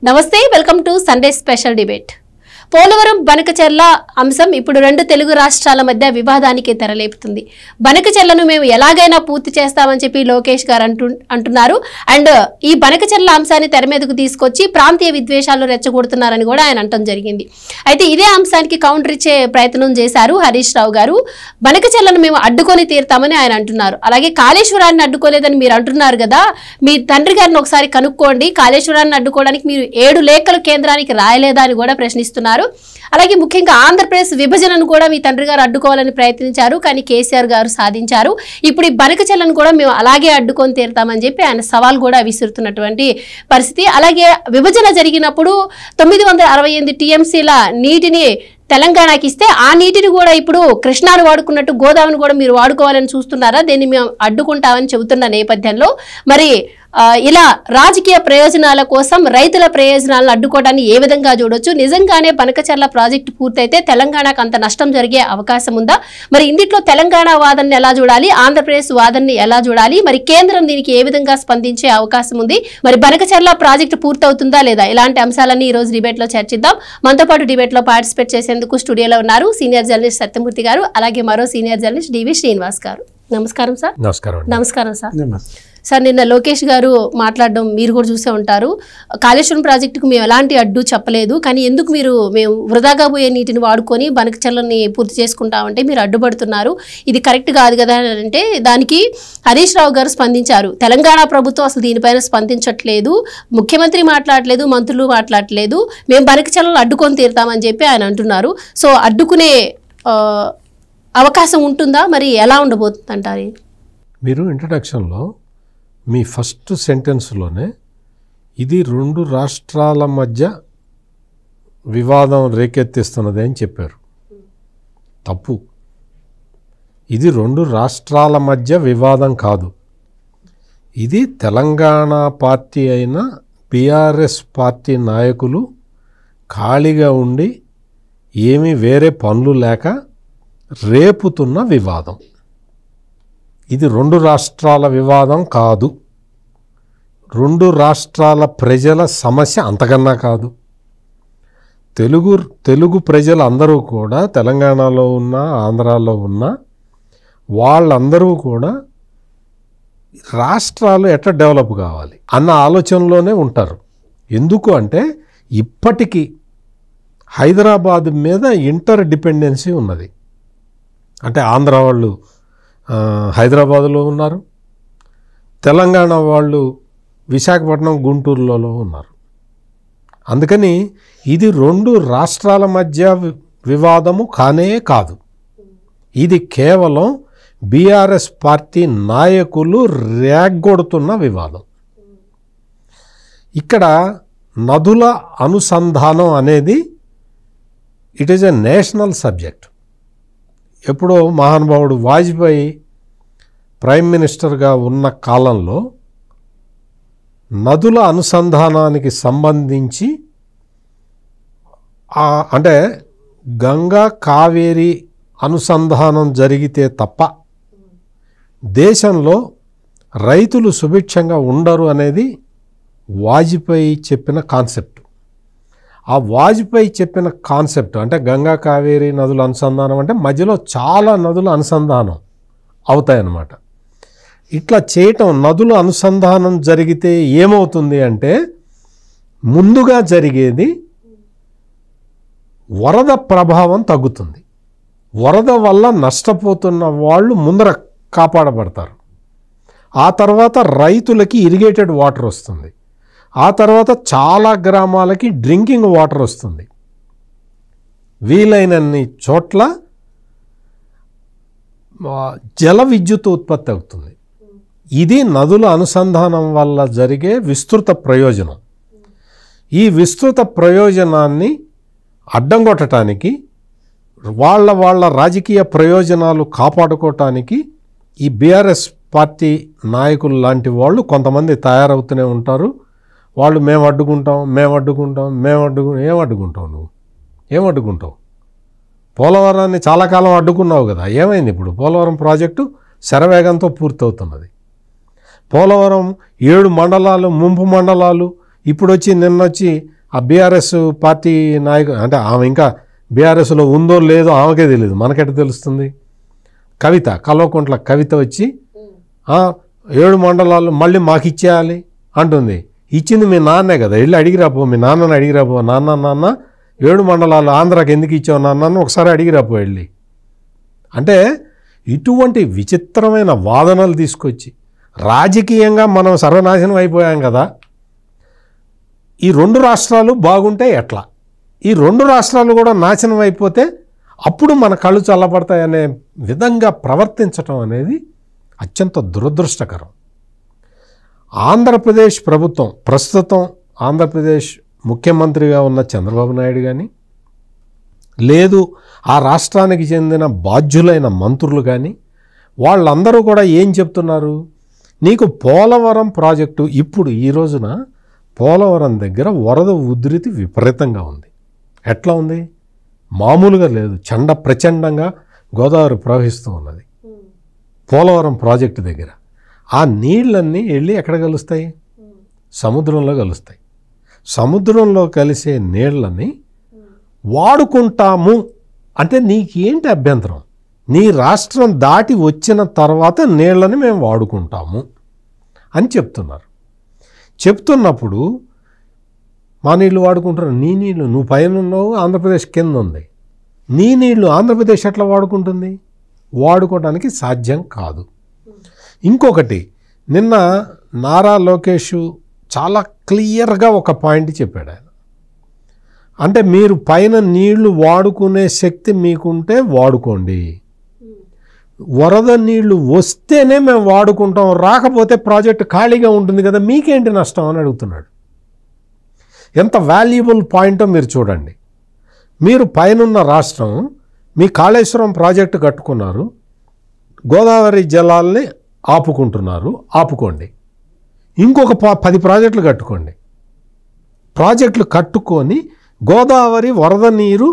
నమస్తే welcome to Sunday special debate. Polavaram Banakacherla అంశం ఇప్పుడు రెండు తెలుగు రాష్ట్రాల మధ్య వివాదానికి తెరలేపుతుంది. బనకచెర్లను మేము ఎలాగైనా పూర్తి చేస్తామని చెప్పి లోకేష్ గారు అంటున్నారు. అండ్ ఈ బనకచెర్ల అంశాన్ని తెర మీదకు తీసుకొచ్చి ప్రాంతీయ విద్వేషాలు రెచ్చగొడుతున్నారని కూడా ఆయన అనటం జరిగింది. అయితే ఇదే అంశానికి కౌంటర్ ఇచ్చే ప్రయత్నం చేశారు హరీష్ రావు గారు. బనకచెర్లను మేము అడ్డుకొని తీరుతామని ఆయన అంటున్నారు. అలాగే కాళేశ్వరాన్ని అడ్డుకోలేదని మీరు అంటున్నారు కదా, మీ తండ్రి గారిని ఒకసారి కనుక్కోండి, కాళేశ్వరాన్ని అడ్డుకోవడానికి మీరు 7 లేఖలు కేంద్రానికి రాయలేదా అని కూడా ప్రశ్నిస్తున్నారు. అలాగే ముఖ్యంగా ఆంధ్రప్రదేశ్ విభజనను కూడా మీ తండ్రి గారు అడ్డుకోవాలని ప్రయత్నించారు, కానీ కేసీఆర్ గారు సాధించారు. ఇప్పుడు ఈ బనకచెర్లను కూడా మేము అలాగే అడ్డుకొని తీరుతామని చెప్పి ఆయన సవాల్ కూడా విసురుతున్నటువంటి పరిస్థితి. అలాగే విభజన జరిగినప్పుడు 968 టీఎంసీల నీటిని తెలంగాణకి ఇస్తే ఆ నీటిని కూడా ఇప్పుడు కృష్ణాను వాడుకున్నట్టు గోదావరిని కూడా మీరు వాడుకోవాలని చూస్తున్నారా? దీన్ని మేము అడ్డుకుంటామని చెబుతున్న నేపథ్యంలో మరి ఇలా రాజకీయ ప్రయోజనాల కోసం రైతుల ప్రయోజనాలను అడ్డుకోవడాన్ని ఏ విధంగా చూడొచ్చు? నిజంగానే బనకచెర్ల ప్రాజెక్టు పూర్తయితే తెలంగాణకు అంత నష్టం జరిగే అవకాశం ఉందా? మరి ఇందులో తెలంగాణ వాదనని ఎలా చూడాలి, ఆంధ్రప్రదేశ్ వాదనని ఎలా చూడాలి, మరి కేంద్రం దీనికి ఏ విధంగా స్పందించే అవకాశం ఉంది, మరి బనకచెర్ల ప్రాజెక్టు పూర్తవుతుందా లేదా? ఇలాంటి అంశాలన్నీ ఈ రోజు డిబేట్ లో చర్చిద్దాం. మనతో పాటు డిబేట్ లో పార్టిసిపేట్ చేసేందుకు స్టూడియోలో ఉన్నారు సీనియర్ జర్నలిస్ట్ సత్యమూర్తి గారు, అలాగే మరో సీనియర్ జర్నలిస్ట్ డివి శ్రీనివాస్ గారు. నమస్కారం సార్. నమస్కారం సార్. సార్, నిన్న లోకేష్ గారు మాట్లాడడం మీరు కూడా చూసే ఉంటారు. కాళేశ్వరం ప్రాజెక్టుకు మేము ఎలాంటి అడ్డు చెప్పలేదు, కానీ ఎందుకు మేము వృధాగా పోయే నీటిని వాడుకొని బనకచెర్లని పూర్తి చేసుకుంటామంటే మీరు అడ్డుపడుతున్నారు, ఇది కరెక్ట్ కాదు కదా అంటే దానికి హరీష్ రావు గారు స్పందించారు. తెలంగాణ ప్రభుత్వం అసలు దీనిపైన స్పందించట్లేదు, ముఖ్యమంత్రి మాట్లాడలేదు, మంత్రులు మాట్లాడలేదు, మేము బనకచెర్లను అడ్డుకొని తీరుతామని చెప్పి ఆయన అంటున్నారు. సో అడ్డుకునే అవకాశం ఉంటుందా, మరి ఎలా ఉండబోతుంది అంటారు? మీరు ఇంట్రడక్షన్లో మీ ఫస్ట్ సెంటెన్స్లోనే ఇది 2 రాష్ట్రాల మధ్య వివాదం రేకెత్తిస్తున్నది అని చెప్పారు. తప్పు. ఇది 2 రాష్ట్రాల మధ్య వివాదం కాదు. ఇది తెలంగాణ పార్టీ అయిన బీఆర్ఎస్ పార్టీ నాయకులు ఖాళీగా ఉండి ఏమీ వేరే పనులు లేక రేపుతున్న వివాదం. ఇది 2 రాష్ట్రాల వివాదం కాదు. 2 రాష్ట్రాల ప్రజల సమస్య అంతకన్నా కాదు. తెలుగు ప్రజలందరూ కూడా తెలంగాణలో ఉన్న, ఆంధ్రాలో ఉన్న వాళ్ళందరూ కూడా రాష్ట్రాలు ఎట్లా డెవలప్ కావాలి అన్న ఆలోచనలోనే ఉంటారు. ఎందుకు అంటే ఇప్పటికీ హైదరాబాద్ మీద ఇంటర్ డిపెండెన్సీ ఉన్నది. అంటే ఆంధ్ర వాళ్ళు హైదరాబాదులో ఉన్నారు, తెలంగాణ వాళ్ళు విశాఖపట్నం, గుంటూరులో ఉన్నారు. అందుకని ఇది 2 రాష్ట్రాల మధ్య వివాదము కానే కాదు. ఇది కేవలం బీఆర్ఎస్ పార్టీ నాయకులు రేగొడుతున్న వివాదం. ఇక్కడ నదుల అనుసంధానం అనేది it is a national subject. ఎప్పుడో మహానుభావుడు వాజ్పేయి ప్రైమ్ మినిస్టర్గా ఉన్న కాలంలో నదుల అనుసంధానానికి సంబంధించి అంటే గంగా కావేరి అనుసంధానం జరిగితే తప్ప దేశంలో రైతులు సుభిక్షంగా ఉండరు అనేది వాజ్పేయి చెప్పిన కాన్సెప్ట్. ఆ వాజ్పేయి చెప్పిన కాన్సెప్ట్ అంటే గంగా కావేరి నదుల అనుసంధానం అంటే మధ్యలో చాలా నదుల అనుసంధానం అవుతాయన్నమాట. ఇట్లా చేయటం, నదుల అనుసంధానం జరిగితే ఏమవుతుంది అంటే ముందుగా జరిగేది వరద ప్రభావం తగ్గుతుంది. వరద వల్ల నష్టపోతున్న వాళ్ళు ముందర కాపాడబడతారు. ఆ తర్వాత రైతులకి ఇరిగేటెడ్ వాటర్ వస్తుంది. ఆ తర్వాత చాలా గ్రామాలకి డ్రింకింగ్ వాటర్ వస్తుంది. వీలైనన్ని చోట్ల జల విద్యుత్ ఉత్పత్తి అవుతుంది. ఇది నదుల అనుసంధానం వల్ల జరిగే విస్తృత ప్రయోజనం. ఈ విస్తృత ప్రయోజనాన్ని అడ్డం కొట్టడానికి, వాళ్ళ రాజకీయ ప్రయోజనాలు కాపాడుకోవటానికి ఈ బీఆర్ఎస్ పార్టీ నాయకులు లాంటి వాళ్ళు కొంతమంది తయారవుతూనే ఉంటారు. వాళ్ళు మేము అడ్డుకుంటాం. ఏం అడ్డుకుంటావు? పోలవరాన్ని చాలా కాలం అడ్డుకున్నావు కదా, ఏమైంది? ఇప్పుడు పోలవరం ప్రాజెక్టు శరవేగంతో పూర్తవుతున్నది. పోలవరం 7 మండలాలు, ముంపు మండలాలు ఇప్పుడు వచ్చి నిన్నొచ్చి ఆ బీఆర్ఎస్ పార్టీ నాయకుడు అంటే ఆమె ఇంకా బీఆర్ఎస్లో ఉందో లేదో ఆమెకే తెలియదు, మనకెట తెలుస్తుంది. కవిత, కల్వకుంట్ల కవిత వచ్చి 7 మండలాలు మళ్ళీ మాకు ఇచ్చేయాలి అంటుంది. ఇచ్చింది మీ నాన్నే కదా, వెళ్ళి అడిగిరాపో, మీ నాన్నని అడిగిరాపో, నాన్న 7 మండలాలు ఆంధ్రాకి ఎందుకు ఇచ్చావు నాన్న ఒకసారి అడిగిరాపో వెళ్ళి. అంటే ఇటువంటి విచిత్రమైన వాదనలు తీసుకొచ్చి రాజకీయంగా మనం సర్వనాశనం అయిపోయాం కదా. ఈ 2 రాష్ట్రాలు బాగుంటే ఎట్లా, ఈ 2 రాష్ట్రాలు కూడా నాశనం అయిపోతే అప్పుడు మన కళ్ళు చల్లబడతాయనే విధంగా ప్రవర్తించటం అనేది అత్యంత దురదృష్టకరం. ఆంధ్రప్రదేశ్ ప్రభుత్వం, ప్రస్తుతం ఆంధ్రప్రదేశ్ ముఖ్యమంత్రిగా ఉన్న చంద్రబాబు నాయుడు కానీ, లేదు ఆ రాష్ట్రానికి చెందిన బాధ్యులైన మంత్రులు కానీ, వాళ్ళందరూ కూడా ఏం చెప్తున్నారు, నీకు పోలవరం ప్రాజెక్టు ఇప్పుడు ఈ రోజున పోలవరం దగ్గర వరద ఉధృతి విపరీతంగా ఉంది. ఎట్లా ఉంది, మామూలుగా లేదు, ప్రచండంగా గోదావరి ప్రవహిస్తూ ఉన్నది పోలవరం ప్రాజెక్టు దగ్గర. ఆ నీళ్ళన్నీ వెళ్ళి ఎక్కడ కలుస్తాయి, సముద్రంలో కలుస్తాయి. సముద్రంలో కలిసే నీళ్ళని వాడుకుంటాము అంటే నీకేంటి అభ్యంతరం, నీ రాష్ట్రం దాటి వచ్చిన తర్వాత నీళ్ళని మేము వాడుకుంటాము అని చెప్తున్నారు. చెప్తున్నప్పుడు మా నీళ్ళు వాడుకుంటారు, నీ నీళ్ళు నువ్వు పైన ఉన్నావు, ఆంధ్రప్రదేశ్ కింద ఉంది, నీ నీళ్ళు ఆంధ్రప్రదేశ్ ఎట్లా వాడుకుంటుంది, వాడుకోవడానికి సాధ్యం కాదు. ఇంకొకటి, నిన్న నారా లోకేష్ చాలా క్లియర్గా ఒక పాయింట్ చెప్పాడు ఆయన. అంటే మీరు పైన నీళ్లు వాడుకునే శక్తి మీకుంటే వాడుకోండి, వరద నీళ్లు వస్తేనే మేము వాడుకుంటాం, రాకపోతే ప్రాజెక్టు ఖాళీగా ఉంటుంది కదా, మీకేంటి నష్టం అని అడుగుతున్నాడు. ఎంత వాల్యుబుల్ పాయింటో మీరు చూడండి. మీరు పైనున్న రాష్ట్రం, మీ కాళేశ్వరం ప్రాజెక్టు కట్టుకున్నారు, గోదావరి జలాల్ని ఆపుకుంటున్నారు, ఆపుకోండి. ఇంకొక 10 ప్రాజెక్టులు కట్టుకోండి. ప్రాజెక్టులు కట్టుకొని గోదావరి వరద నీరు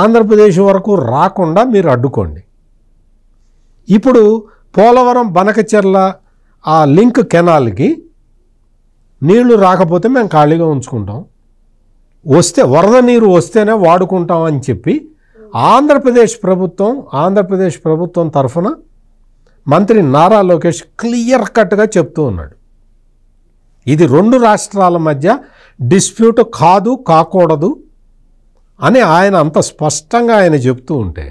ఆంధ్రప్రదేశ్ వరకు రాకుండా మీరు అడ్డుకోండి. ఇప్పుడు పోలవరం బనకచెర్ల ఆ లింక్ కెనాల్కి నీళ్లు రాకపోతే మేము ఖాళీగా ఉంచుకుంటాం, వస్తే వరద నీరు వస్తేనే వాడుకుంటాం అని చెప్పి ఆంధ్రప్రదేశ్ ప్రభుత్వం తరఫున మంత్రి నారా లోకేష్ క్లియర్ కట్గా చెప్తూ ఉన్నాడు. ఇది 2 రాష్ట్రాల మధ్య డిస్ప్యూట్ కాదు, కాకూడదు అని ఆయన అంత స్పష్టంగా ఆయన చెప్తూ ఉంటే,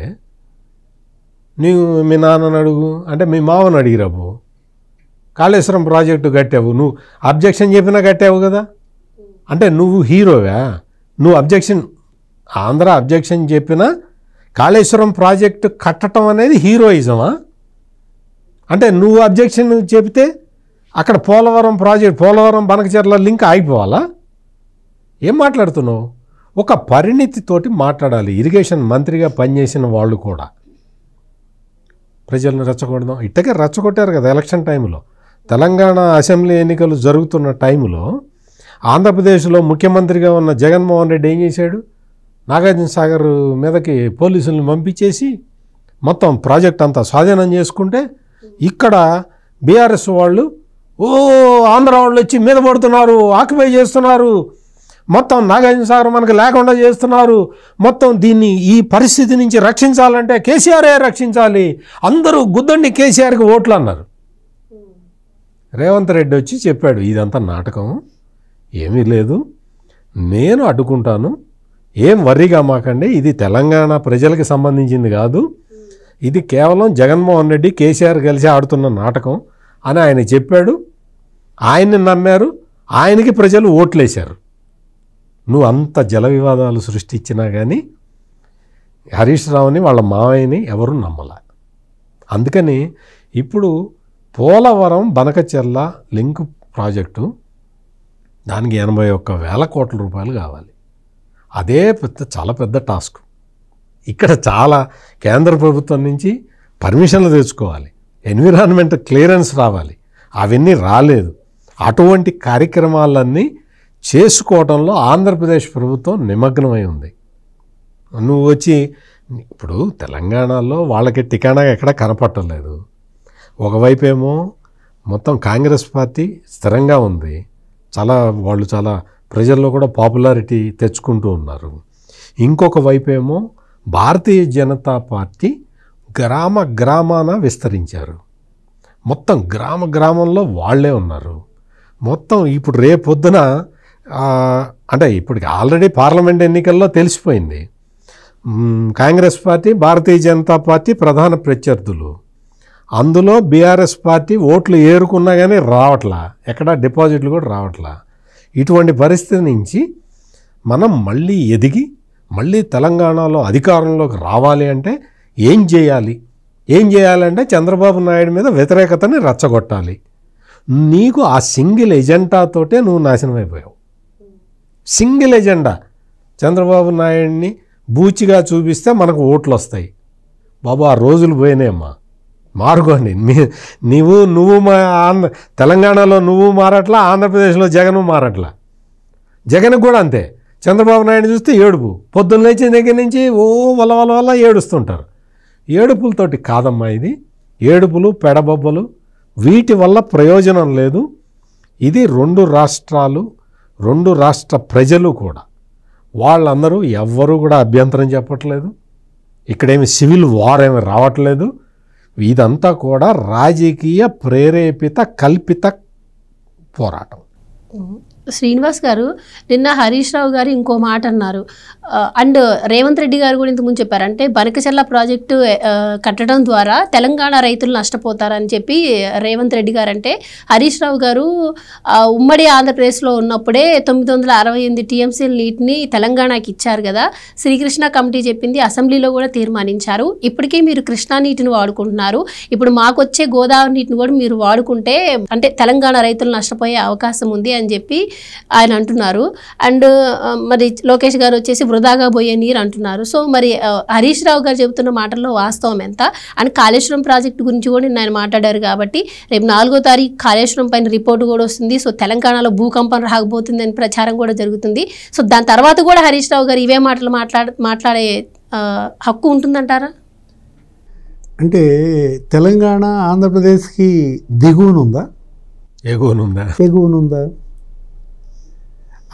నీవు మీ నాన్నని అడుగు అంటే మీ మామని అడిగిరాబు, కాళేశ్వరం ప్రాజెక్టు కట్టావు, నువ్వు అబ్జెక్షన్ చెప్పినా కట్టావు కదా, అంటే నువ్వు హీరోవా, నువ్వు ఆంధ్ర అబ్జెక్షన్ చెప్పినా కాళేశ్వరం ప్రాజెక్టు కట్టడం అనేది హీరోయిజమా? అంటే నువ్వు అబ్జెక్షన్ చెబితే అక్కడ పోలవరం బనకచెర్ల లింక్ ఆగిపోవాలా? ఏం మాట్లాడుతున్నావు? ఒక పరిణితితోటి మాట్లాడాలి. ఇరిగేషన్ మంత్రిగా పనిచేసిన వాళ్ళు కూడా ప్రజలను రెచ్చగొడదాం, ఇట్టకే రెచ్చగొట్టారు కదా ఎలక్షన్ టైంలో. తెలంగాణ అసెంబ్లీ ఎన్నికలు జరుగుతున్న టైంలో ఆంధ్రప్రదేశ్లో ముఖ్యమంత్రిగా ఉన్న జగన్మోహన్ రెడ్డి ఏం చేశాడు, నాగార్జున సాగర్ మీదకి పోలీసులను పంపించేసి మొత్తం ప్రాజెక్ట్ అంతా స్వాధీనం చేసుకుంటే, ఇక్కడ బీఆర్ఎస్ వాళ్ళు ఆంధ్ర వాళ్ళు వచ్చి మీద పడుతున్నారు, ఆక్యుపై చేస్తున్నారు, మొత్తం నాగార్జున సాగర్ మనకు లేకుండా చేస్తున్నారు, మొత్తం దీన్ని ఈ పరిస్థితి నుంచి రక్షించాలంటే కేసీఆరే రక్షించాలి, అందరూ గుద్దండి కేసీఆర్కి ఓట్లు అన్నారు. రేవంత్ రెడ్డి వచ్చి చెప్పాడు, ఇదంతా నాటకం, ఏమీ లేదు, నేను అడ్డుకుంటాను, ఏం వర్రీగా మాకండి, ఇది తెలంగాణ ప్రజలకి సంబంధించింది కాదు, ఇది కేవలం జగన్మోహన్ రెడ్డి కేసీఆర్ కలిసి ఆడుతున్న నాటకం అని ఆయన చెప్పాడు. ఆయన్ని నమ్మారు, ఆయనకి ప్రజలు ఓట్లేశారు. నువ్వు అంత జల వివాదాలు సృష్టించినా కానీ హరీష్ రావుని వాళ్ళ మావయ్యని ఎవరు నమ్మలే. అందుకని ఇప్పుడు పోలవరం బనకచెర్ల లింక్ ప్రాజెక్టు దానికి 81,000 కోట్ల రూపాయలు కావాలి. అదే చాలా పెద్ద టాస్క్. ఇక్కడ చాలా కేంద్ర ప్రభుత్వం నుంచి పర్మిషన్లు తెచ్చుకోవాలి, ఎన్విరాన్మెంట్ క్లియరెన్స్ రావాలి, అవన్నీ రాలేదు. అటువంటి కార్యక్రమాలన్నీ చేసుకోవడంలో ఆంధ్రప్రదేశ్ ప్రభుత్వం నిమగ్నమై ఉంది. నువ్వు వచ్చి ఇప్పుడు తెలంగాణలో వాళ్ళకి టికాణా ఎక్కడ కనపట్టలేదు. ఒకవైపు ఏమో మొత్తం కాంగ్రెస్ పార్టీ స్థిరంగా ఉంది, వాళ్ళు చాలా ప్రజల్లో కూడా పాపులారిటీ తెచ్చుకుంటూ ఉన్నారు. ఇంకొక వైపేమో భారతీయ జనతా పార్టీ గ్రామ గ్రామాన విస్తరించారు. మొత్తం గ్రామ గ్రామంలో వాళ్ళే ఉన్నారు. మొత్తం ఇప్పుడు రేపొద్దున అంటే ఇప్పటికి ఆల్రెడీ పార్లమెంట్ ఎన్నికల్లో తెలిసిపోయింది, కాంగ్రెస్ పార్టీ భారతీయ జనతా పార్టీ ప్రధాన ప్రత్యర్థులు. అందులో బీఆర్ఎస్ పార్టీ ఓట్లు ఏరుకున్నా కానీ రావట్లా, ఎక్కడ డిపాజిట్లు కూడా రావట్లా. ఇటువంటి పరిస్థితి నుంచి మనం మళ్ళీ ఎదిగి మళ్ళీ తెలంగాణలో అధికారంలోకి రావాలి అంటే ఏం చేయాలంటే చంద్రబాబు నాయుడు మీద వ్యతిరేకతని రెచ్చగొట్టాలి. నీకు ఆ సింగిల్ ఎజెండాతోటే నువ్వు నాశనం అయిపోయావు. సింగిల్ ఎజెండా, చంద్రబాబు నాయుడిని బూచిగా చూపిస్తే మనకు ఓట్లు వస్తాయి. బాబు ఆ రోజులు పోయినాయమ్మా, మారుకోండి. నువ్వు మా తెలంగాణలో నువ్వు మారట్లా, ఆంధ్రప్రదేశ్లో జగన్ మారట్లా. జగన్ కూడా అంతే, చంద్రబాబు నాయుడు చూస్తే ఏడుపు, పొద్దున్న లేచిన దగ్గర నుంచి వల్ల ఏడుస్తుంటారు. ఏడుపులతోటి కాదమ్మా ఇది, ఏడుపులు పెడబొబ్బలు వీటి వల్ల ప్రయోజనం లేదు. ఇది రెండు రాష్ట్ర ప్రజలు కూడా, వాళ్ళందరూ ఎవ్వరూ కూడా అభ్యంతరం చెప్పట్లేదు. ఇక్కడేమి సివిల్ వార్ ఏమి రావట్లేదు. ఇదంతా కూడా రాజకీయ ప్రేరేపిత కల్పిత పోరాటం. శ్రీనివాస్ గారు, నిన్న హరీష్ రావు గారు ఇంకో మాట అన్నారు. అండ్ రేవంత్ రెడ్డి గారు కూడా ఇంతకుముందు చెప్పారు, అంటే బనకచెర్ల ప్రాజెక్టు కట్టడం ద్వారా తెలంగాణ రైతులు నష్టపోతారని చెప్పి రేవంత్ రెడ్డి గారు అంటే, హరీష్ రావు గారు ఉమ్మడి ఆంధ్రప్రదేశ్లో ఉన్నప్పుడే 968 టీఎంసీల నీటిని తెలంగాణకి ఇచ్చారు కదా, శ్రీకృష్ణ కమిటీ చెప్పింది, అసెంబ్లీలో కూడా తీర్మానించారు. ఇప్పటికీ మీరు కృష్ణా నీటిని వాడుకుంటున్నారు, ఇప్పుడు మాకొచ్చే గోదావరి నీటిని కూడా మీరు వాడుకుంటే అంటే తెలంగాణ రైతులు నష్టపోయే అవకాశం ఉంది అని చెప్పి ఆయన అంటున్నారు. అండ్ మరి లోకేష్ గారు వచ్చేసి వృధాగా పోయే నీరు అంటున్నారు. సో మరి హరీష్ రావు గారు చెబుతున్న మాటల్లో వాస్తవం ఎంత? అండ్ కాళేశ్వరం ప్రాజెక్టు గురించి కూడా ఆయన మాట్లాడారు కాబట్టి రేపు 4వ తారీఖు కాళేశ్వరం పైన రిపోర్టు కూడా వస్తుంది. సో తెలంగాణలో భూకంపం రాకపోతుంది అని ప్రచారం కూడా జరుగుతుంది. సో దాని తర్వాత కూడా హరీష్ రావు గారు ఇవే మాటలు మాట్లాడే హక్కు ఉంటుందంటారా? అంటే తెలంగాణ ఆంధ్రప్రదేశ్కి దిగువనుందా, ఎగువనుందా?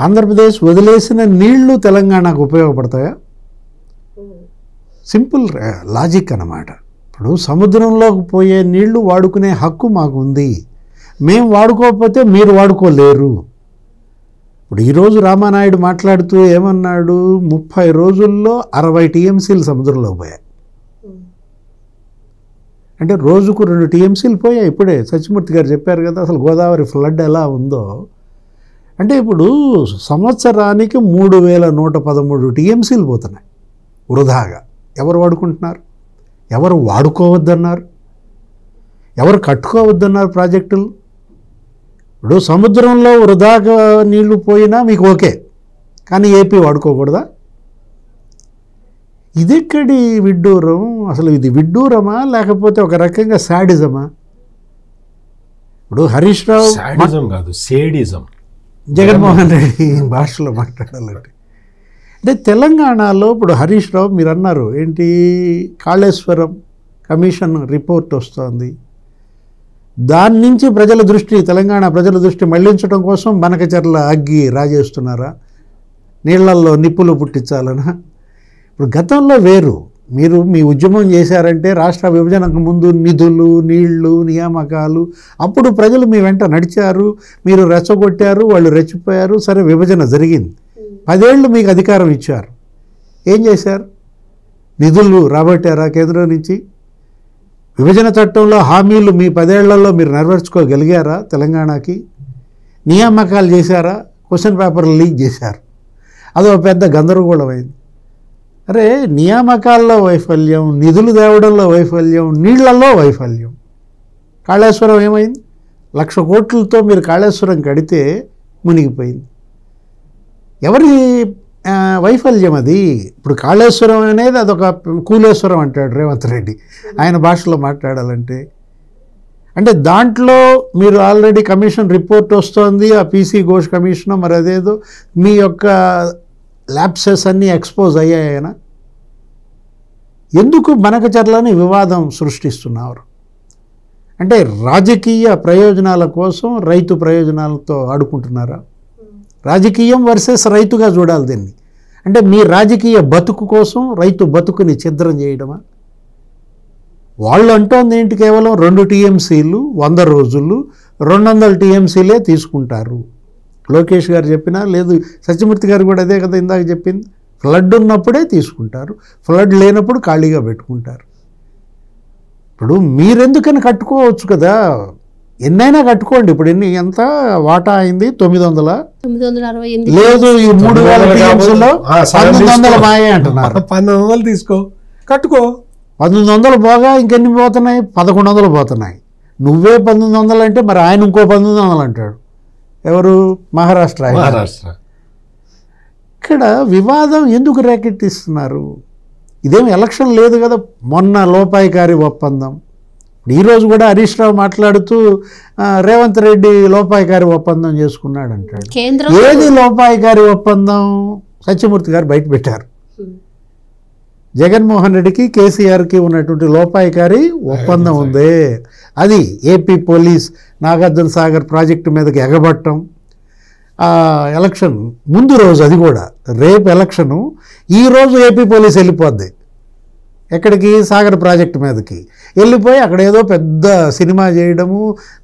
ఆంధ్రప్రదేశ్ వదిలేసిన నీళ్లు తెలంగాణకు ఉపయోగపడతాయా? సింపుల్ లాజిక్ అన్నమాట. ఇప్పుడు సముద్రంలోకి పోయే నీళ్లు వాడుకునే హక్కు మాకు ఉంది, మేము వాడుకోకపోతే మీరు వాడుకోలేరు. ఇప్పుడు ఈరోజు రామానాయుడు మాట్లాడుతూ ఏమన్నాడు, 30 రోజుల్లో 60 టీఎంసీలు సముద్రంలోకి పోయాయి. అంటే రోజుకు 2 టీఎంసీలు పోయాయి. ఇప్పుడే సత్యమూర్తి గారు చెప్పారు కదా అసలు గోదావరి ఫ్లడ్ ఎలా ఉందో. అంటే ఇప్పుడు సంవత్సరానికి 3113 టీఎంసీలు పోతున్నాయి వృధాగా. ఎవరు వాడుకుంటున్నారు? ఎవరు వాడుకోవద్దన్నారు? ఎవరు కట్టుకోవద్దన్నారు ప్రాజెక్టులు? ఇప్పుడు సముద్రంలో వృధాగా నీళ్లు పోయినా మీకు ఓకే, కానీ ఏపీ వాడుకోకూడదా? ఇదెక్కడి విడ్డూరం? అసలు ఇది విడ్డూరమా లేకపోతే ఒక రకంగా శాడిజమా? ఇప్పుడు హరీష్ రావు కాదు, సేడిజం. జగన్మోహన్ రెడ్డి భాషలో మాట్లాడాలంటే అంటే తెలంగాణలో ఇప్పుడు హరీష్ రావు మీరు అన్నారు ఏంటి, కాళేశ్వరం కమిషన్ రిపోర్ట్ వస్తుంది, దాని నుంచి ప్రజల దృష్టి, తెలంగాణ ప్రజల దృష్టి మళ్లించడం కోసం బనకచెర్ల అగ్గి రాజేస్తున్నారా, నీళ్లల్లో నిప్పులు పుట్టించాలనా? ఇప్పుడు గతంలో వేరు, మీరు మీ ఉద్యమం చేశారంటే రాష్ట్ర విభజనకు ముందు నిధులు, నీళ్లు, నియామకాలు, అప్పుడు ప్రజలు మీ వెంట నడిచారు, మీరు రెచ్చగొట్టారు, వాళ్ళు రెచ్చిపోయారు, సరే విభజన జరిగింది, 10 ఏళ్ళు మీకు అధికారం ఇచ్చారు, ఏం చేశారు? నిధులు రాబట్టారా కేంద్రం నుంచి? విభజన చట్టంలో హామీలు మీ 10 ఏళ్లలో మీరు నెరవేర్చుకోగలిగారా తెలంగాణకి? నియామకాలు చేశారా? క్వశ్చన్ పేపర్లు లీక్ చేశారు, అదో పెద్ద గందరగోళమైంది. అరే నియామకాల్లో వైఫల్యం, నిధులు తేవడంలో వైఫల్యం, నీళ్లలో వైఫల్యం. కాళేశ్వరం ఏమైంది? 1,00,000 కోట్లతో మీరు కాళేశ్వరం కడితే మునిగిపోయింది. ఎవరి వైఫల్యం అది? ఇప్పుడు కాళేశ్వరం అనేది అదొక కూలేశ్వరం అంటాడు రేవంత్ రెడ్డి ఆయన భాషలో మాట్లాడాలంటే. అంటే దాంట్లో మీరు ఆల్రెడీ కమిషన్ రిపోర్ట్ వస్తుంది, ఆ పీసీ ఘోష్ కమిషన్ మరి అదేదో మీ యొక్క ల్యాప్సెస్ అన్నీ ఎక్స్పోజ్ అయ్యాయన. ఎందుకు బనకచెర్లని వివాదం సృష్టిస్తున్నారు? అంటే రాజకీయ ప్రయోజనాల కోసం రైతు ప్రయోజనాలతో ఆడుకుంటున్నారా? రాజకీయం వర్సెస్ రైతుగా చూడాలి దీన్ని. అంటే మీ రాజకీయ బతుకు కోసం రైతు బతుకుని ఛిద్రం చేయడమా? వాళ్ళు అంటోంది ఏంటి, కేవలం 2 టీఎంసీలు 100 రోజులు 200 టీఎంసీలే తీసుకుంటారు. లోకేష్ గారు చెప్పినా లేదు, సత్యమూర్తి గారు కూడా అదే కదా ఇందాక చెప్పింది. ఫ్లడ్ ఉన్నప్పుడే తీసుకుంటారు, ఫ్లడ్ లేనప్పుడు ఖాళీగా పెట్టుకుంటారు. ఇప్పుడు మీరెందుకని కట్టుకోవచ్చు కదా, ఎన్నైనా కట్టుకోండి. ఇప్పుడు ఎంత వాటా అయింది? 900 లేదు, ఈ 3000 టీఎంసీలో 1900 మాయే అంటున్నారు. 1900 తీసుకో, కట్టుకో. 1900 పోగా ఇంకెన్ని పోతున్నాయి? 1100 పోతున్నాయి. నువ్వే 1900 అంటే మరి ఆయన ఇంకో 1900 అంటాడు. ఎవరు? మహారాష్ట్ర. ఇక్కడ వివాదం ఎందుకు రేకెట్టిస్తున్నారు? ఇదేం ఎలక్షన్ లేదు కదా. మొన్న లోపాయికారి ఒప్పందం, ఈరోజు కూడా హరీష్ రావు మాట్లాడుతూ రేవంత్ రెడ్డి లోపాయికారి ఒప్పందం చేసుకున్నాడు అంటాడు. ఏది లోపాయికారి ఒప్పందం? సత్యమూర్తి గారు బయట పెట్టారు. జగన్మోహన్ రెడ్డికి కేసీఆర్కి ఉన్నటువంటి లోపాయికారి ఒప్పందం ఉందే, అది AP police Nagarjuna Sagar project మీదకి ఎగబట్టం. ఎలక్షన్ ముందు రోజు, అది కూడా రేపు ఎలక్షను, ఈరోజు ఏపీ పోలీస్ వెళ్ళిపోద్ది ఎక్కడికి? సాగర్ ప్రాజెక్టు మీదకి వెళ్ళిపోయి అక్కడ ఏదో పెద్ద సినిమా చేయడము,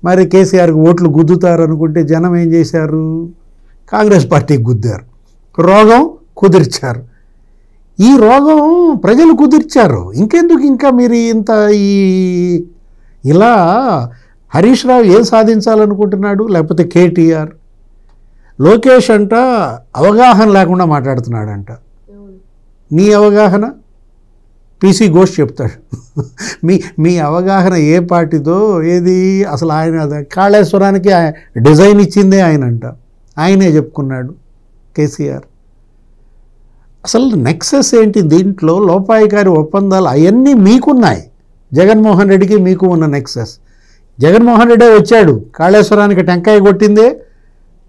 మరి కేసీఆర్కి ఓట్లు గుద్దుతారు అనుకుంటే జనం ఏం చేశారు? కాంగ్రెస్ పార్టీకి గుద్దారు, రోగం కుదిర్చారు. ఈ రోగం ప్రజలు కుదిర్చారు. ఇంకెందుకు ఇంకా మీరు ఇంత ఇలా హరీష్ రావు ఏం సాధించాలనుకుంటున్నాడు? లేకపోతే కేటీఆర్, లోకేష్ అంట అవగాహన లేకుండా మాట్లాడుతున్నాడంట. నీ అవగాహన? పీసీ ఘోష్ చెప్తాడు. మీ అవగాహన ఏ పార్టీదో ఏది? అసలు ఆయన కాళేశ్వరానికి డిజైన్ ఇచ్చిందే ఆయనంట, ఆయనే చెప్పుకున్నాడు కేసీఆర్. అసలు నెక్సెస్ ఏంటి దీంట్లో? లోపాయికారి ఒప్పందాలు అవన్నీ మీకున్నాయి, జగన్మోహన్ రెడ్డికి మీకు ఉన్న నెక్సెస్. జగన్మోహన్ రెడ్డే వచ్చాడు, కాళేశ్వరానికి టెంకాయ కొట్టిందే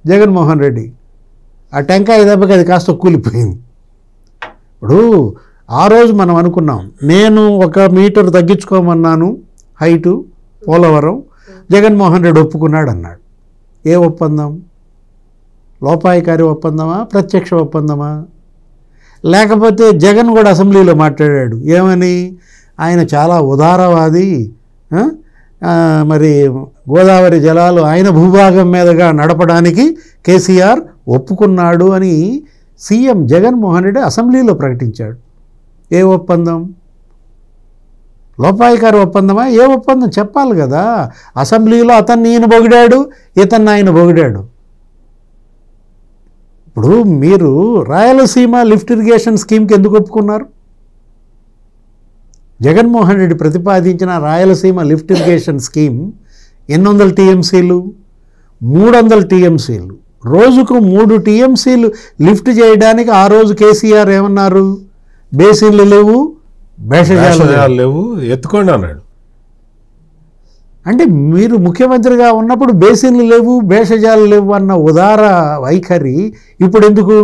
జగన్మోహన్ రెడ్డి. ఆ టెంకాయ దెబ్బకి అది కాస్త కూలిపోయింది. ఇప్పుడు ఆ రోజు మనం అనుకున్నాం, నేను 1 మీటర్ తగ్గించుకోమన్నాను హైటు పోలవరం, జగన్మోహన్ రెడ్డి ఒప్పుకున్నాడు అన్నాడు. ఏ ఒప్పందం? లోపాయికారి ఒప్పందమా, ప్రత్యక్ష ఒప్పందమా? లేకపోతే జగన్ కూడా అసెంబ్లీలో మాట్లాడాడు, ఏమని? ఆయన చాలా ఉదారవాది, మరి గోదావరి జలాలు ఆయన భూభాగం మీదుగా నడపడానికి కేసీఆర్ ఒప్పుకున్నాడు అని సీఎం జగన్మోహన్ రెడ్డి అసెంబ్లీలో ప్రకటించాడు. ఏ ఒప్పందం? లోపాయికారి ఒప్పందమా? ఏ ఒప్పందం చెప్పాలి కదా. అసెంబ్లీలో అతన్ని ఈయన పొగిడాడు, ఇతన్ని ఆయన పొగిడాడు. ఇప్పుడు మీరు రాయలసీమ లిఫ్ట్ ఇరిగేషన్ స్కీమ్కి ఎందుకు ఒప్పుకున్నారు? జగన్మోహన్ రెడ్డి ప్రతిపాదించిన రాయలసీమ లిఫ్ట్ ఇరిగేషన్ స్కీమ్ 800 టీఎంసీలు, 300 టీఎంసీలు, రోజుకు 3 టీఎంసీలు లిఫ్ట్ చేయడానికి ఆ రోజు కేసీఆర్ ఏమన్నారు? బేసిన్లు లేవు, భేషజాలు లేవు, ఎత్తుకోండి అన్నాడు. అంటే మీరు ముఖ్యమంత్రిగా ఉన్నప్పుడు బేసిన్లు లేవు, భేషజాలు లేవు అన్న ఉదార వైఖరి ఇప్పుడు ఎందుకు?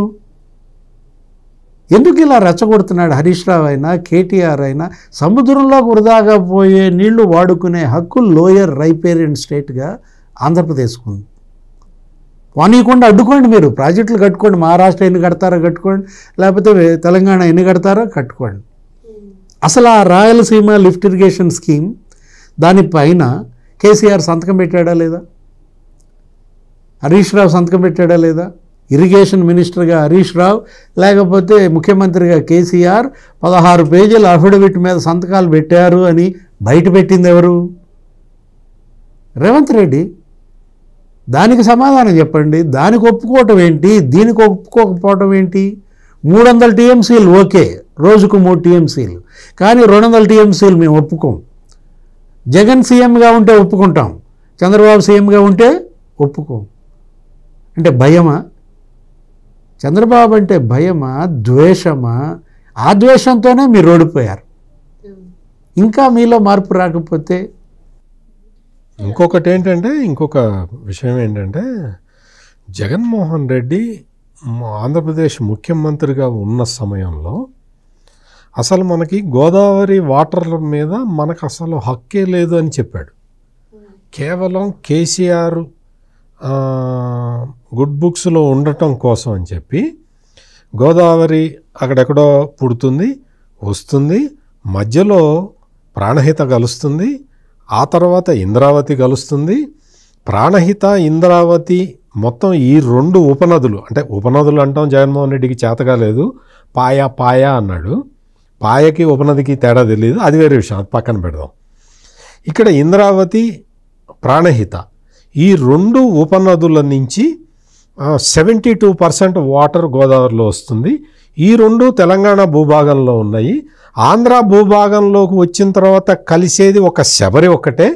ఎందుకు ఇలా రెచ్చగొడుతున్నాడు హరీష్ రావు అయినా కేటీఆర్ అయినా? సముద్రంలో వృధాగా పోయే నీళ్లు వాడుకునే హక్కు లోయర్ రైపేరియన్ స్టేట్గా ఆంధ్రప్రదేశ్కు ఉంది. వానీయకుండా అడ్డుకోండి, మీరు ప్రాజెక్టులు కట్టుకోండి. మహారాష్ట్ర ఎన్ని కడతారో కట్టుకోండి, లేకపోతే తెలంగాణ ఎన్ని కడతారో కట్టుకోండి. అసలు ఆ రాయలసీమ లిఫ్ట్ ఇరిగేషన్ స్కీమ్ దానిపైన కేసీఆర్ సంతకం పెట్టాడా లేదా? హరీష్ రావు సంతకం పెట్టాడా లేదా? ఇరిగేషన్ మినిస్టర్గా హరీష్ రావు, లేకపోతే ముఖ్యమంత్రిగా కేసీఆర్ 16 పేజీల అఫిడవిట్ మీద సంతకాలు పెట్టారు అని బయట పెట్టింది ఎవరు? రేవంత్ రెడ్డి. దానికి సమాధానం చెప్పండి. దానికి ఒప్పుకోవటం ఏంటి, దీనికి ఒప్పుకోకపోవటం ఏంటి? 300 టీఎంసీలు ఓకే, రోజుకు 3 టీఎంసీలు, కానీ 200 టీఎంసీలు మేము ఒప్పుకోం. జగన్ సీఎంగా ఉంటే ఒప్పుకుంటాం, చంద్రబాబు సీఎంగా ఉంటే ఒప్పుకోం. అంటే భయమా? చంద్రబాబు అంటే భయమా, ద్వేషమా? ఆ ద్వేషంతోనే మీరు ఓడిపోయారు. ఇంకా మీలో మార్పు రాకపోతే ఇంకొక విషయం ఏంటంటే, జగన్మోహన్ రెడ్డి ఆంధ్రప్రదేశ్ ముఖ్యమంత్రిగా ఉన్న సమయంలో అసలు మనకి గోదావరి వాటర్ల మీద మనకు అసలు హక్కే లేదు అని చెప్పాడు. కేవలం కేసీఆర్ గుడ్ బుక్స్లో ఉండటం కోసం అని చెప్పి గోదావరి అక్కడెక్కడో పుడుతుంది, వస్తుంది, మధ్యలో ప్రాణహిత కలుస్తుంది, ఆ తర్వాత ఇంద్రావతి కలుస్తుంది. ప్రాణహిత, ఇంద్రావతి మొత్తం ఈ 2 ఉపనదులు, అంటే ఉపనదులు అంటాం జగన్మోహన్ రెడ్డికి చేతగా లేదు, పాయ అన్నాడు. పాయకి ఉపనదికి తేడా తెలియదు, అది వేరే విషయం, అది పక్కన పెడదాం. ఇక్కడ ఇంద్రావతి, ప్రాణహిత ఈ 2 ఉపనదుల నుంచి 72% వాటర్ గోదావరిలో వస్తుంది. ఈ 2 తెలంగాణ భూభాగంలో ఉన్నాయి. ఆంధ్ర భూభాగంలోకి వచ్చిన తర్వాత కలిసేది ఒక శబరి ఒక్కటే,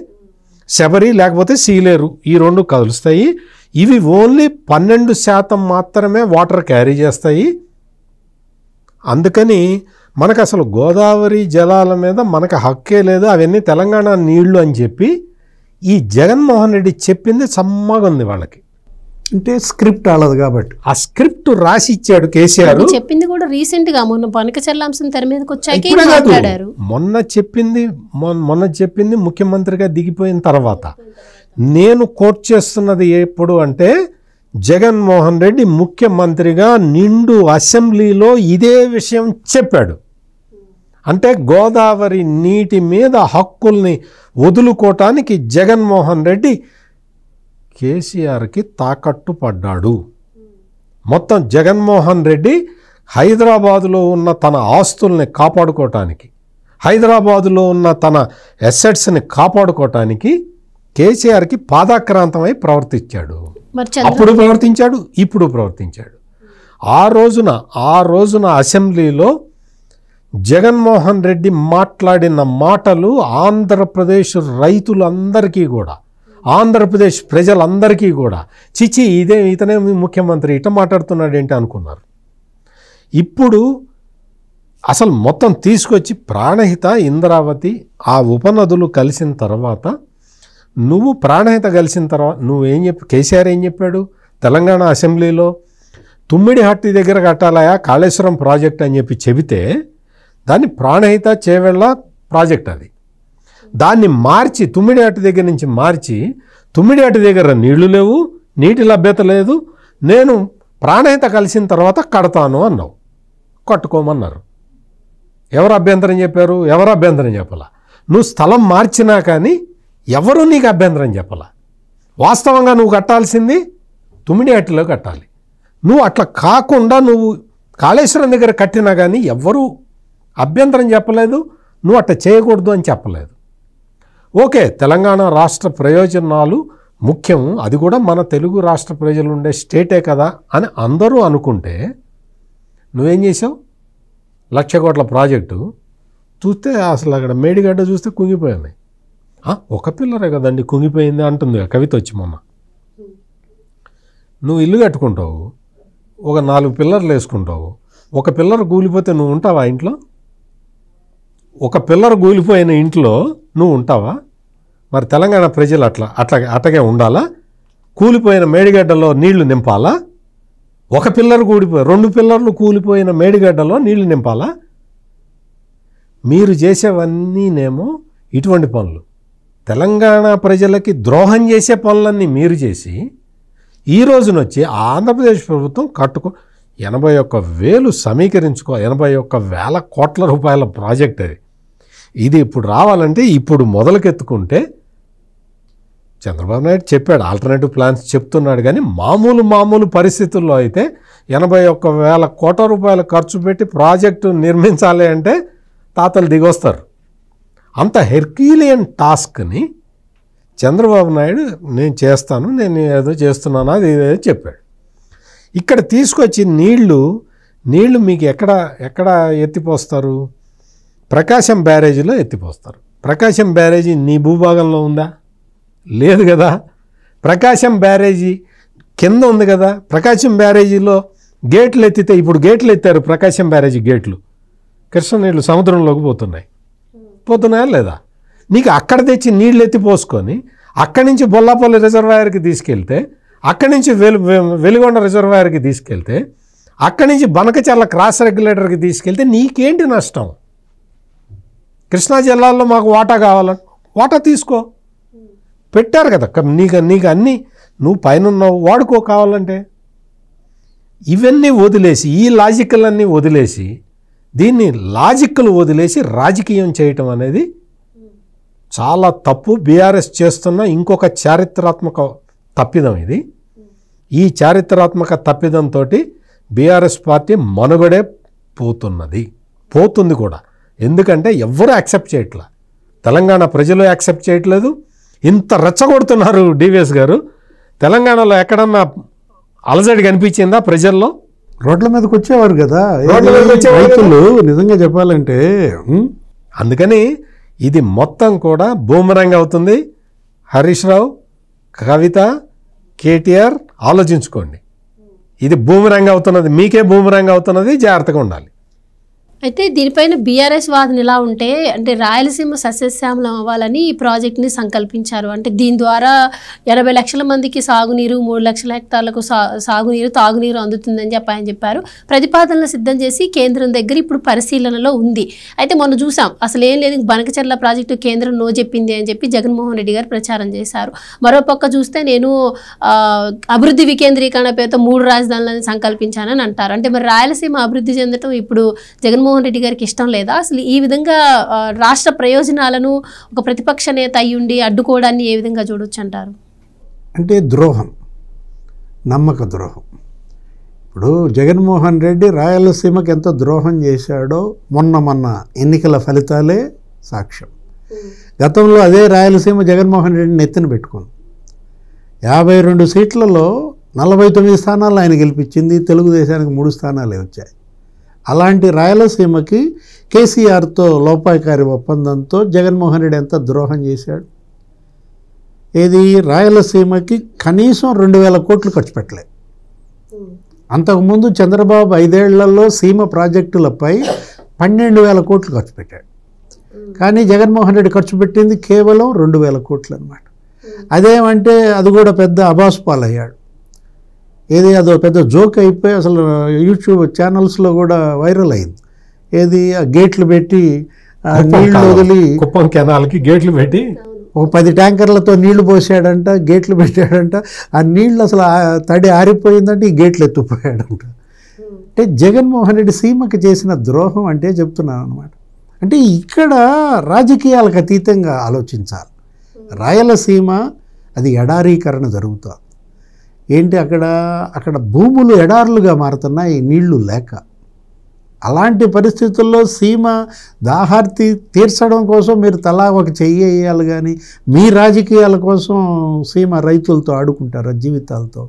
శబరి లేకపోతే సీలేరు, ఈ 2 కలుస్తాయి. ఇవి ఓన్లీ 12% మాత్రమే వాటర్ క్యారీ చేస్తాయి. అందుకని మనకు అసలు గోదావరి జలాల మీద మనకు హక్కే లేదు, అవన్నీ తెలంగాణ నీళ్లు అని చెప్పి ఈ జగన్మోహన్ రెడ్డి చెప్పింది సమ్మగా ఉంది వాళ్ళకి. అంటే స్క్రిప్ట్ ఆడదు కాబట్టి ఆ స్క్రిప్ట్ రాసి ఇచ్చాడు కేసీఆర్. చెప్పింది కూడా రీసెంట్ గా మొన్న బనకచెర్ల అంశం తెర మీదకి వచ్చాక ఇప్పుడే కాదు, మాట్లాడారు. మొన్న చెప్పింది ముఖ్యమంత్రిగా దిగిపోయిన తర్వాత. నేను కోట్ చేస్తున్నది ఎప్పుడు అంటే జగన్మోహన్ రెడ్డి ముఖ్యమంత్రిగా నిండు అసెంబ్లీలో ఇదే విషయం చెప్పాడు. అంటే గోదావరి నీటి మీద హక్కుల్ని వదులుకోవటానికి జగన్మోహన్ రెడ్డి కేసీఆర్కి తాకట్టు పడ్డాడు. మొత్తం జగన్మోహన్ రెడ్డి హైదరాబాదులో ఉన్న తన ఆస్తుల్ని కాపాడుకోవటానికి, హైదరాబాదులో ఉన్న తన అసెట్స్ని కాపాడుకోవటానికి కేసీఆర్కి పాదాక్రాంతమై ప్రవర్తించాడు. అప్పుడు ప్రవర్తించాడు, ఇప్పుడు ప్రవర్తించాడు. ఆ రోజున అసెంబ్లీలో జగన్మోహన్ రెడ్డి మాట్లాడిన మాటలు ఆంధ్రప్రదేశ్ రైతులందరికీ కూడా, ఆంధ్రప్రదేశ్ ప్రజలందరికీ కూడా చిచి ఇతనే ముఖ్యమంత్రి ఇట మాట్లాడుతున్నాడు ఏంటి అనుకున్నారు. ఇప్పుడు అసలు మొత్తం తీసుకొచ్చి ప్రాణహిత, ఇంద్రావతి ఆ ఉపనదులు కలిసిన తర్వాత, నువ్వు ప్రాణహిత కలిసిన తర్వాత నువ్వేం కేసీఆర్ ఏం చెప్పాడు తెలంగాణ అసెంబ్లీలో? తుమ్మిడిహట్టి దగ్గర కట్టాలయా కాళేశ్వరం ప్రాజెక్ట్ అని చెప్పి చెబితే దాన్ని ప్రాణహిత చేవెళ్ళ ప్రాజెక్ట్, అది దాన్ని మార్చి తుమ్మిడిహట్టి దగ్గర నుంచి మార్చి, తుమ్మిడిహట్టి దగ్గర నీళ్లు లేవు, నీటి లభ్యత లేదు, నేను ప్రాణహిత కలిసిన తర్వాత కడతాను అన్నావు. కట్టుకోమన్నారు. ఎవరు అభ్యంతరం చెప్పారు? ఎవరు అభ్యంతరం చెప్పాల? నువ్వు స్థలం మార్చినా కానీ ఎవరు నీకు అభ్యంతరం చెప్పాల. వాస్తవంగా నువ్వు కట్టాల్సింది తుమ్మిడిహట్టిలో కట్టాలి. నువ్వు అట్లా కాకుండా నువ్వు కాళేశ్వరం దగ్గర కట్టినా కానీ ఎవ్వరూ అభ్యంతరం చెప్పలేదు, నువ్వు అట్లా చేయకూడదు అని చెప్పలేదు. ఓకే, తెలంగాణ రాష్ట్ర ప్రయోజనాలు ముఖ్యం, అది కూడా మన తెలుగు రాష్ట్ర ప్రజలు ఉండే స్టేటే కదా అని అందరూ అనుకుంటే నువ్వేం చేసావు? 1,00,000 కోట్ల ప్రాజెక్టు చూస్తే అసలు అక్కడ మేడిగడ్డ చూస్తే కుంగిపోయింది. ఒక పిల్లరే కదండి కుంగిపోయింది అంటుంది కవిత వచ్చి మొన్న. నువ్వు ఇల్లు కట్టుకుంటావు, ఒక 4 పిల్లర్లు వేసుకుంటావు, ఒక పిల్లర్ కూలిపోతే నువ్వు ఉంటావా ఇంట్లో? ఒక పిల్లర్ కూలిపోయిన ఇంట్లో నువ్వు ఉంటావా? మరి తెలంగాణ ప్రజలు అట్లాగే ఉండాలా? కూలిపోయిన మేడిగడ్డలో నీళ్లు నింపాలా? ఒక పిల్లర్ కూలిపోయి 2 పిల్లర్లు కూలిపోయిన మేడిగడ్డలో నీళ్లు నింపాలా? మీరు చేసేవన్నీనేమో ఇటువంటి పనులు, తెలంగాణ ప్రజలకి ద్రోహం చేసే పనులన్నీ మీరు చేసి ఈ రోజునొచ్చి ఆంధ్రప్రదేశ్ ప్రభుత్వం 81,000 సమీకరించుకో, 81,000 కోట్ల రూపాయల ప్రాజెక్ట్ అది. ఇది ఇప్పుడు రావాలంటే ఇప్పుడు మొదలుకెత్తుకుంటే చంద్రబాబు నాయుడు చెప్పాడు, ఆల్టర్నేటివ్ ప్లాన్స్ చెప్తున్నాడు, కానీ మామూలు పరిస్థితుల్లో అయితే 81,000 కోట్ల రూపాయలు ఖర్చు పెట్టి ప్రాజెక్టు నిర్మించాలి అంటే తాతలు దిగొస్తారు. అంత హెర్క్యూలియన్ టాస్క్ని చంద్రబాబు నాయుడు నేను చేస్తాను, నేను ఏదో చేస్తున్నాను అది ఏదో చెప్పాడు. ఇక్కడ తీసుకొచ్చి నీళ్లు మీకు ఎక్కడ ఎత్తిపోస్తారు? ప్రకాశం బ్యారేజీలో ఎత్తిపోస్తారు. ప్రకాశం బ్యారేజీ నీ భూభాగంలో ఉందా? లేదు కదా. ప్రకాశం బ్యారేజీ కింద ఉంది కదా. ప్రకాశం బ్యారేజీలో గేట్లు ఎత్తితే, ఇప్పుడు గేట్లు ఎత్తారు ప్రకాశం బ్యారేజీ గేట్లు, కృష్ణ నీళ్లు సముద్రంలోకి పోతున్నాయా లేదా? నీకు అక్కడ తెచ్చి నీళ్ళు ఎత్తిపోసుకొని అక్కడి నుంచి బొల్లాపల్లి రిజర్వాయర్కి తీసుకెళ్తే, అక్కడి నుంచి వెలిగొండ రిజర్వాయర్కి తీసుకెళ్తే, అక్కడి నుంచి బనకచెర్ల క్రాస్ రెగ్యులేటర్కి తీసుకెళ్తే నీకేంటి నష్టం? కృష్ణా జిల్లాలో మాకు వాటా కావాలని వాటా తీసుకో, పెట్టారు కదా. నీకు అన్ని నువ్వు పైన ఉన్నావు, వాడుకో కావాలంటే. ఇవన్నీ వదిలేసి, ఈ లాజికల్ వదిలేసి, దీన్ని లాజిక్లు వదిలేసి రాజకీయం చేయటం అనేది చాలా తప్పు. బీఆర్ఎస్ చేస్తున్న ఇంకొక చారిత్రాత్మక తప్పిదం ఇది. ఈ చారిత్రాత్మక తప్పిదంతో బీఆర్ఎస్ పార్టీ మనుగడే పోతుంది కూడా. ఎందుకంటే ఎవ్వరూ యాక్సెప్ట్ చేయట్లా, తెలంగాణ ప్రజలు యాక్సెప్ట్ చేయట్లేదు. ఇంత రెచ్చగొడుతున్నారు డివిఎస్ గారు. తెలంగాణలో ఎక్కడన్నా అలజడి కనిపించిందా ప్రజల్లో? రోడ్ల మీదకి వచ్చేవారు కదా రైతులు, నిజంగా చెప్పాలంటే. అందుకని ఇది మొత్తం కూడా బూమరంగ్ అవుతుంది. హరీష్ రావు, కవిత, కేటీఆర్ ఆలోచించుకోండి. ఇది బూమరంగ్ అవుతున్నది, మీకే బూమరంగ్ అవుతున్నది, జాగ్రత్తగా ఉండాలి. అయితే దీనిపైన బీఆర్ఎస్ వాదన ఎలా ఉంటే, అంటే రాయలసీమ సస్యశ్యామలం అవ్వాలని ఈ ప్రాజెక్ట్ని సంకల్పించారు. అంటే దీని ద్వారా 80 లక్షల మందికి సాగునీరు, 3 లక్షల హెక్టార్లకు సాగునీరు, తాగునీరు అందుతుందని చెప్పి ఆయన చెప్పారు. ప్రతిపాదనలు సిద్ధం చేసి కేంద్రం దగ్గర ఇప్పుడు పరిశీలనలో ఉంది. అయితే మొన్న చూసాం, అసలు ఏం లేదు, బనకచెర్ల ప్రాజెక్టు కేంద్రం నో చెప్పింది అని చెప్పి జగన్మోహన్ రెడ్డి గారు ప్రచారం చేశారు. మరోపక్క చూస్తే నేను అభివృద్ధి వికేంద్రీకరణ పేరుతో 3 రాజధానులను సంకల్పించానని అంటారు. అంటే మరి రాయలసీమ అభివృద్ధి చెందడం ఇప్పుడు జగన్మోహన్ రెడ్డి గారికి ఇష్టం లేదా? అసలు ఈ విధంగా రాష్ట్ర ప్రయోజనాలను ఒక ప్రతిపక్ష నేత అయ్యుండి అడ్డుకోవడాన్ని ఏ విధంగా చూడొచ్చు అంటారు? అంటే ద్రోహం, నమ్మక ద్రోహం. ఇప్పుడు జగన్మోహన్ రెడ్డి రాయలసీమకి ఎంత ద్రోహం చేశాడో మొన్న ఎన్నికల ఫలితాలే సాక్ష్యం. గతంలో అదే రాయలసీమ జగన్మోహన్ రెడ్డిని ఎత్తున పెట్టుకుంది. 52 సీట్లలో 49 స్థానాలు ఆయన గెలిపించింది. తెలుగుదేశానికి 3 స్థానాలే వచ్చాయి. అలాంటి రాయలసీమకి కేసీఆర్తో లోపాయకారి ఒప్పందంతో జగన్మోహన్ రెడ్డి ఎంత ద్రోహం చేశాడు. ఏది, రాయలసీమకి కనీసం 2000 కోట్లు ఖర్చు పెట్టలే. అంతకుముందు చంద్రబాబు 5 ఏళ్లలో సీమ ప్రాజెక్టులపై 12,000 కోట్లు ఖర్చు పెట్టాడు. కానీ జగన్మోహన్ రెడ్డి ఖర్చు పెట్టింది కేవలం 2,000 కోట్లు అన్నమాట. అదేమంటే అది కూడా పెద్ద అబాస్పాలయ్యాడు. ఏది, అదో పెద్ద జోక్ అయిపోయి అసలు యూట్యూబ్ ఛానల్స్లో కూడా వైరల్ అయింది. ఏది, ఆ గేట్లు పెట్టి నీళ్లు వదిలి, కుప్పం కెనాల్కి గేట్లు పెట్టి ఒక 10 ట్యాంకర్లతో నీళ్లు పోసాడంట, గేట్లు పెట్టాడంట. ఆ నీళ్లు అసలు తడి ఆరిపోయిందంటే ఈ గేట్లు ఎత్తుపోయాడంట. అంటే జగన్మోహన్ రెడ్డి సీమకి చేసిన ద్రోహం అంటే చెప్తున్నాను అనమాట. అంటే ఇక్కడ రాజకీయాలకు అతీతంగా ఆలోచించాలి. రాయలసీమ అది ఎడారీకరణ జరుగుతుంది. ఏంటి, అక్కడ భూములు ఎడారులుగా మారుతున్నాయి నీళ్లు లేక. అలాంటి పరిస్థితుల్లో సీమ దాహార్తి తీర్చడం కోసం మీరు తలా ఒక చెయ్యి వేయాలి. కానీ మీ రాజకీయాల కోసం సీమ రైతులతో ఆడుకుంటారా జీవితాలతో?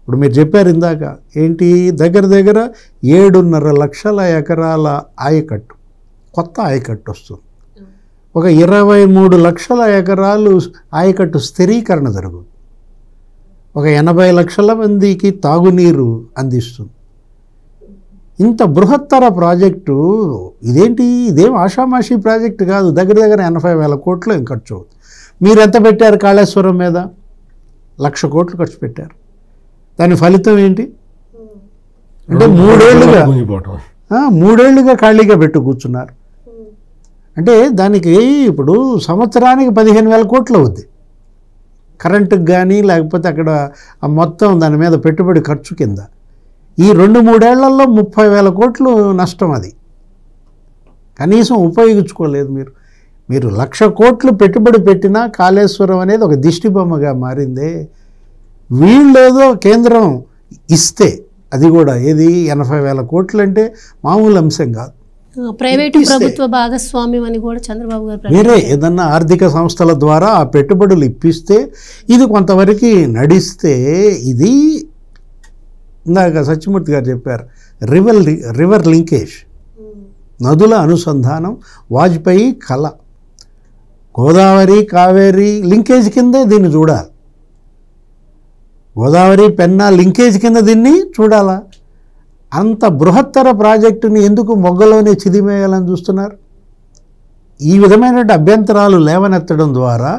ఇప్పుడు మీరు చెప్పారు ఇందాక, ఏంటి, దగ్గర 7.5 లక్షల ఎకరాల ఆయకట్టు, కొత్త ఆయకట్టు వస్తుంది. ఒక 23 లక్షల ఎకరాలు ఆయకట్టు స్థిరీకరణ జరుగుతుంది. ఒక 80 లక్షల మందికి తాగునీరు అందిస్తుంది. ఇంత బృహత్తర ప్రాజెక్టు ఇదేం ఆషామాషి ప్రాజెక్టు కాదు. దగ్గర 80,000 కోట్లు ఖర్చు అవుతుంది. మీరు ఎంత పెట్టారు కాళేశ్వరం మీద? 1,00,000 కోట్లు ఖర్చు పెట్టారు. దాని ఫలితం ఏంటి అంటే 3 ఏళ్లుగా ఖాళీగా పెట్టు కూర్చున్నారు. అంటే దానికి ఇప్పుడు సంవత్సరానికి 15,000 కోట్లు అవుద్ది కరెంటుకి కానీ, లేకపోతే అక్కడ మొత్తం దాని మీద పెట్టుబడి ఖర్చు కింద. ఈ 2-3 ఏళ్లలో 30,000 కోట్లు నష్టం. అది కనీసం ఉపయోగించుకోలేదు మీరు 1,00,000 కోట్లు పెట్టుబడి పెట్టినా కాళేశ్వరం అనేది ఒక దిష్టి బొమ్మగా మారిందే. వీళ్ళేదో కేంద్రం ఇస్తే, అది కూడా ఏది 80,000 కోట్లు అంటే మామూలు అంశం కాదు. ప్రైవేటు ప్రభుత్వ భాగస్వామ్యం అని కూడా చంద్రబాబు గారు వేరే ఏదన్నా ఆర్థిక సంస్థల ద్వారా ఆ పెట్టుబడులు ఇప్పిస్తే ఇది కొంతవరకు నడిస్తే, ఇది ఇందాక సత్యమూర్తి గారు చెప్పారు, రివర్ లింకేజ్, నదుల అనుసంధానం వాజ్పేయి కళ. గోదావరి కావేరీ లింకేజ్ కిందే దీన్ని చూడాలి. గోదావరి పెన్నా లింకేజ్ కింద దీన్ని చూడాలా? అంత బృహత్తర ప్రాజెక్టుని ఎందుకు మొగ్గలోనే చిదిమేయాలని చూస్తున్నారు? ఈ విధమైన అభ్యంతరాలు లేవనెత్తడం ద్వారా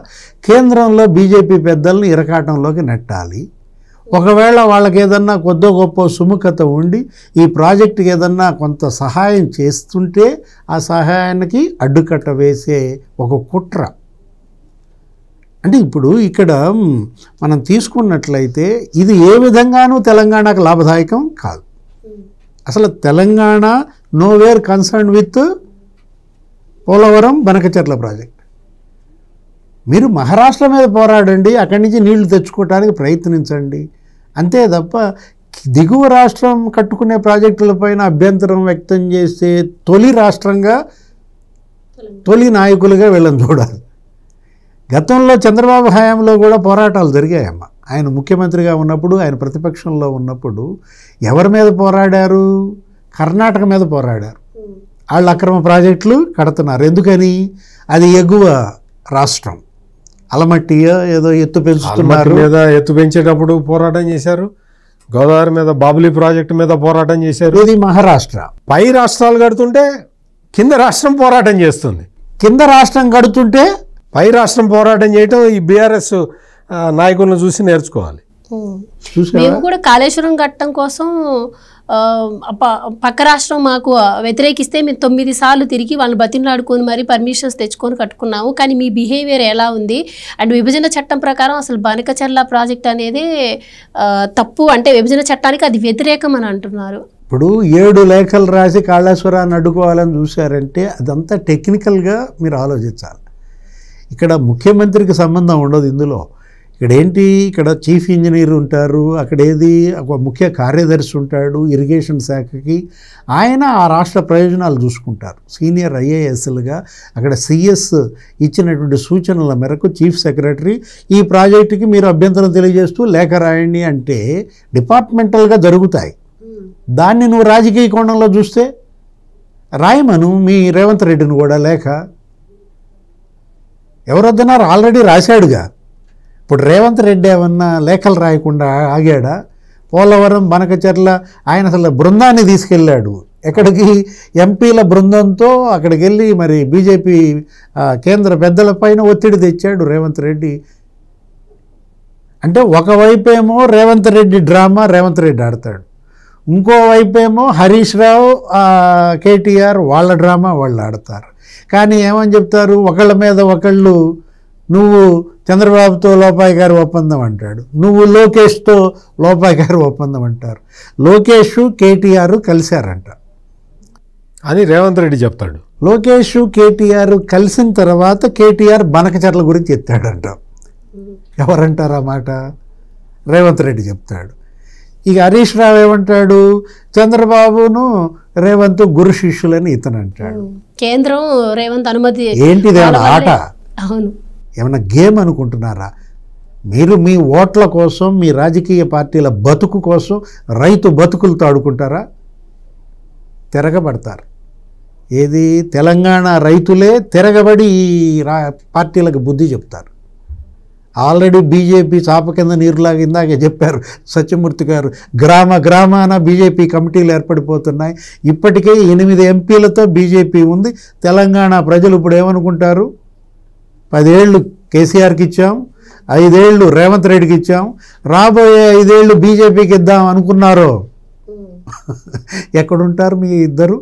కేంద్రంలో బీజేపీ పెద్దల్ని ఇరకాటంలోకి నెట్టాలి. ఒకవేళ వాళ్ళకి ఏదన్నా కొద్దో గొప్ప సుముఖత ఉండి ఈ ప్రాజెక్టుకి ఏదన్నా కొంత సహాయం చేస్తుంటే ఆ సహాయానికి అడ్డుకట్ట వేసే ఒక కుట్ర. అంటే ఇప్పుడు ఇక్కడ మనం తీసుకున్నట్లయితే ఇది ఏ విధంగానూ తెలంగాణకు లాభదాయకం కాదు. అసలు Telangana nowhere concern with Polavaram Banakacherla project. మీరు మహారాష్ట్ర మీద పోరాడండి, అక్కడి నుంచి నీళ్లు తెచ్చుకోవడానికి ప్రయత్నించండి, అంతే తప్ప దిగువ రాష్ట్రం కట్టుకునే ప్రాజెక్టులపైన అభ్యంతరం వ్యక్తం చేసే తొలి రాష్ట్రంగా తొలి నాయకులుగా వీళ్ళని చూడాలి. గతంలో చంద్రబాబు హయాంలో కూడా పోరాటాలు జరిగాయమ్మ. ఆయన ముఖ్యమంత్రిగా ఉన్నప్పుడు, ఆయన ప్రతిపక్షంలో ఉన్నప్పుడు ఎవరి మీద పోరాడారు? కర్ణాటక మీద పోరాడారు. వాళ్ళు అక్రమ ప్రాజెక్టులు కడుతున్నారు. ఎందుకని? అది ఎగువ రాష్ట్రం, అలమట్టియో ఏదో ఎత్తు పెంచుతున్నారు. మీద ఎత్తు పెంచేటప్పుడు పోరాటం చేశారు. గోదావరి మీద బాబులి ప్రాజెక్టు మీద పోరాటం చేశారు. ఇది మహారాష్ట్ర. పై రాష్ట్రాలు కడుతుంటే కింద రాష్ట్రం పోరాటం చేస్తుంది. కింద రాష్ట్రం కడుతుంటే పై రాష్ట్రం పోరాటం చేయటం ఈ బీఆర్ఎస్ నాయకులను చూసి నేర్చుకోవాలి. మేము కూడా కాళేశ్వరం కట్టడం కోసం పక్క రాష్ట్రం మాకు వ్యతిరేకిస్తే మేము 9 సార్లు తిరిగి వాళ్ళని బతిమలాడుకొని మరి పర్మిషన్స్ తెచ్చుకొని కట్టుకున్నాము. కానీ మీ బిహేవియర్ ఎలా ఉంది? అండ్ విభజన చట్టం ప్రకారం అసలు బనకచెర్ల ప్రాజెక్ట్ అనేది తప్పు, అంటే విభజన చట్టానికి అది వ్యతిరేకం అని అంటున్నారు. ఇప్పుడు 7 లేఖలు రాసి కాళేశ్వరాన్ని అడ్డుకోవాలని చూశారంటే అదంతా టెక్నికల్గా మీరు ఆలోచించాలి. ఇక్కడ ముఖ్యమంత్రికి సంబంధం ఉండదు ఇందులో. ఇక్కడ ఏంటి, ఇక్కడ చీఫ్ ఇంజనీర్ ఉంటారు, అక్కడ ఏది ఒక ముఖ్య కార్యదర్శి ఉంటాడు ఇరిగేషన్ శాఖకి, ఆయన ఆ రాష్ట్ర ప్రయోజనాలు చూసుకుంటారు. సీనియర్ ఐఏఎస్లుగా అక్కడ సిఎస్ ఇచ్చినటువంటి సూచనల మేరకు చీఫ్ సెక్రటరీ ఈ ప్రాజెక్టుకి మీరు అభ్యంతరం తెలియజేస్తూ లేఖ రాయండి అంటే డిపార్ట్మెంటల్గా జరుగుతాయి. దాన్ని నువ్వు రాజకీయ కోణంలో చూస్తే రాయమను మీ రేవంత్ రెడ్డిని కూడా లేఖ. ఎవరొద్దన్నారు, ఆల్రెడీ రాశాడుగా. ఇప్పుడు రేవంత్ రెడ్డి ఏమన్నా లేఖలు రాయకుండా ఆగాడా? పోలవరం బనకచెర్ల ఆయన అసలు బృందాన్ని తీసుకెళ్ళాడు. ఎక్కడికి? ఎంపీల బృందంతో అక్కడికి వెళ్ళి మరి బీజేపీ కేంద్ర పెద్దల పైన ఒత్తిడి తెచ్చాడు రేవంత్ రెడ్డి. అంటే ఒకవైపేమో రేవంత్ రెడ్డి డ్రామా రేవంత్ రెడ్డి ఆడతాడు, ఇంకోవైపేమో హరీష్ రావు కేటీఆర్ వాళ్ళ డ్రామా వాళ్ళు ఆడతారు. కానీ ఏమని చెప్తారు, ఒకళ్ళ మీద ఒకళ్ళు, నువ్వు చంద్రబాబుతో లోపాయి గారి ఒప్పందం అంటాడు, నువ్వు లోకేష్తో లోపాయి గారి ఒప్పందం అంటారు. లోకేష్ కేటీఆర్ కలిశారంట అని రేవంత్ రెడ్డి చెప్తాడు. లోకేష్ కేటీఆర్ కలిసిన తర్వాత కేటీఆర్ బనకచెర్ల గురించి ఎత్తాడంట. ఎవరంటారు ఆ మాట? రేవంత్ రెడ్డి చెప్తాడు. ఇక హరీష్ రావు ఏమంటాడు, చంద్రబాబును రేవంత్ గురు శిష్యులని ఇతను అంటాడు. కేంద్రం రేవంత్ అనుమతి ఏంటిది ఆట? అవును, ఏమన్నా గేమ్ అనుకుంటున్నారా మీరు? మీ ఓట్ల కోసం, మీ రాజకీయ పార్టీల బతుకు కోసం రైతు బతుకులతో ఆడుకుంటారా? తిరగబడతారు. ఏది? తెలంగాణ రైతులే తిరగబడి ఈ పార్టీలకు బుద్ధి చెప్తారు. ఆల్రెడీ బీజేపీ చాప కింద నీరులాగా ఇందాకే చెప్పారు సత్యమూర్తి గారు, గ్రామాన బీజేపీ కమిటీలు ఏర్పడిపోతున్నాయి. ఇప్పటికే 8 ఎంపీలతో బీజేపీ ఉంది. తెలంగాణ ప్రజలు ఇప్పుడు ఏమనుకుంటారు, 10 ఏళ్ళు కేసీఆర్కి ఇచ్చాం, 5 ఏళ్ళు రేవంత్ రెడ్డికి ఇచ్చాం, రాబోయే 5 ఏళ్ళు బీజేపీకి ఇద్దాం అనుకున్నారో. ఎక్కడుంటారు మీ ఇద్దరు?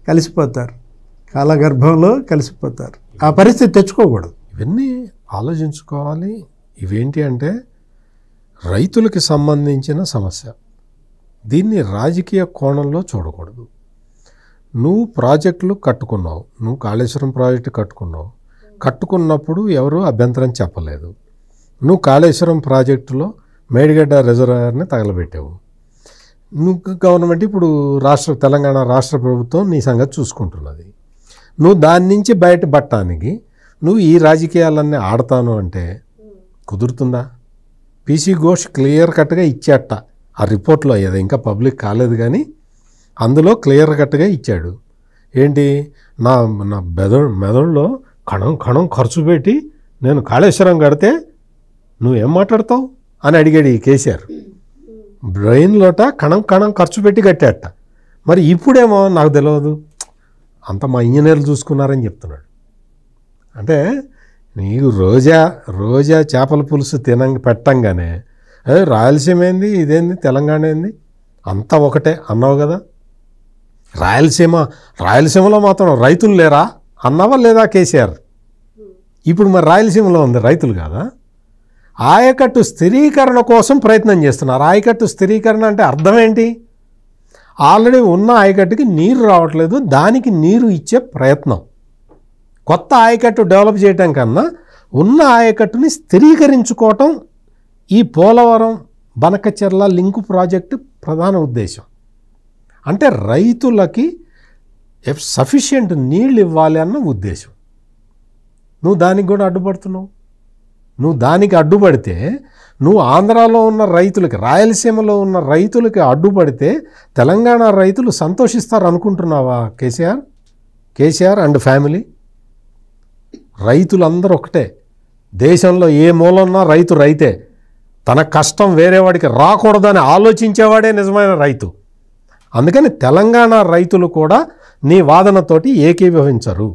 కలిసిపోతారు, కాలగర్భంలో కలిసిపోతారు. ఆ పరిస్థితి తెచ్చుకోకూడదు. ఇవన్నీ ఆలోచించుకోవాలి. ఇవేంటి అంటే రైతులకి సంబంధించిన సమస్య. దీన్ని రాజకీయ కోణంలో చూడకూడదు. నువ్వు ప్రాజెక్టులు కట్టుకున్నావు, నువ్వు కాళేశ్వరం ప్రాజెక్టు కట్టుకున్నావు, కట్టుకున్నప్పుడు ఎవరు అభ్యంతరం చెప్పలేదు. నువ్వు కాళేశ్వరం ప్రాజెక్టులో మేడిగడ్డ రిజర్వాయర్ని తగలబెట్టావు. నువ్వు గవర్నమెంట్ ఇప్పుడు తెలంగాణ రాష్ట్ర ప్రభుత్వం నీ సంగతి చూసుకుంటున్నది. నువ్వు దాని నుంచి బయటపడటానికి నువ్వు ఈ రాజకీయాలన్నీ ఆడతాను అంటే కుదురుతుందా? పీసీ ఘోష్ క్లియర్ కట్గా ఇచ్చాట ఆ రిపోర్ట్లో. అది ఇంకా పబ్లిక్ కాలేదు కానీ అందులో క్లియర్ కట్గా ఇచ్చాడు. ఏంటి, నా మెదడులో కణం ఖర్చు పెట్టి నేను కాళేశ్వరం కడితే నువ్వేం మాట్లాడతావు అని అడిగాడు ఈ కేసీఆర్. బ్రెయిన్లోట కణం ఖర్చు పెట్టి కట్టాట. మరి ఇప్పుడేమో నాకు తెలియదు, అంత మా ఇంజనీర్లు చూసుకున్నారని చెప్తున్నాడు. అంటే నీకు రోజా చేపల పులుసు పెట్టంగానే రాయలసీమ ఏంది, ఇదేంది, తెలంగాణ ఏంది, అంతా ఒకటే అన్నావు కదా. రాయలసీమలో మాత్రం రైతులు లేరా అన్నావా లేదా కేసీఆర్? ఇప్పుడు మరి రాయలసీమలో ఉంది రైతులు కాదా? ఆయకట్టు స్థిరీకరణ కోసం ప్రయత్నం చేస్తున్నారు. ఆయకట్టు స్థిరీకరణ అంటే అర్థం ఏంటి? ఆల్రెడీ ఉన్న ఆయకట్టుకి నీరు రావట్లేదు, దానికి నీరు ఇచ్చే ప్రయత్నం. కొత్త ఆయకట్టు డెవలప్ చేయటం కన్నా ఉన్న ఆయకట్టుని స్థిరీకరించుకోవటం ఈ పోలవరం బనకచెర్ల లింకు ప్రాజెక్టు ప్రధాన ఉద్దేశం. అంటే రైతులకి సఫిషియెంట్ నీళ్ళు ఇవ్వాలి అన్న ఉద్దేశం. నువ్వు దానికి కూడా అడ్డుపడుతున్నావు. నువ్వు దానికి అడ్డుపడితే, నువ్వు ఆంధ్రాలో ఉన్న రైతులకి, రాయలసీమలో ఉన్న రైతులకి అడ్డుపడితే తెలంగాణ రైతులు సంతోషిస్తారు అనుకుంటున్నావా? కేసీఆర్ అండ్ ఫ్యామిలీ, రైతులందరూ ఒకటే. దేశంలో ఏ మూలన్నా రైతు రైతే. తన కష్టం వేరే వాడికి రాకూడదని ఆలోచించేవాడే నిజమైన రైతు. అందుకని తెలంగాణ రైతులు కూడా నీ వాదనతోటి ఏకీభవించరు.